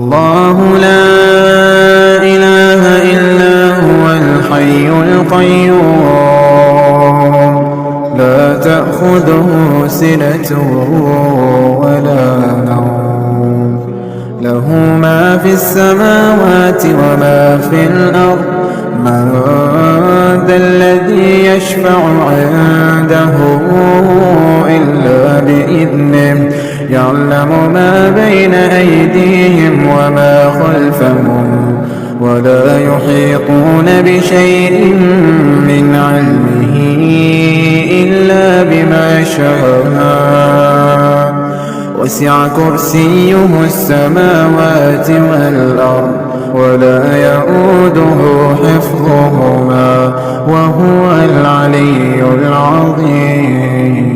الله لا إله إلا هو الحي القيوم لا تأخذه سنة ولا نوم له ما في السماوات وما في الأرض من ذا الذي يشفع عنده إلا بإذنه يعلم ما بين أيديهم وما خلفهم ولا يحيطون بشيء من علمه إلا بما شاء وسع كرسيه السماوات والأرض ولا يؤوده حفظهما وهو العلي العظيم.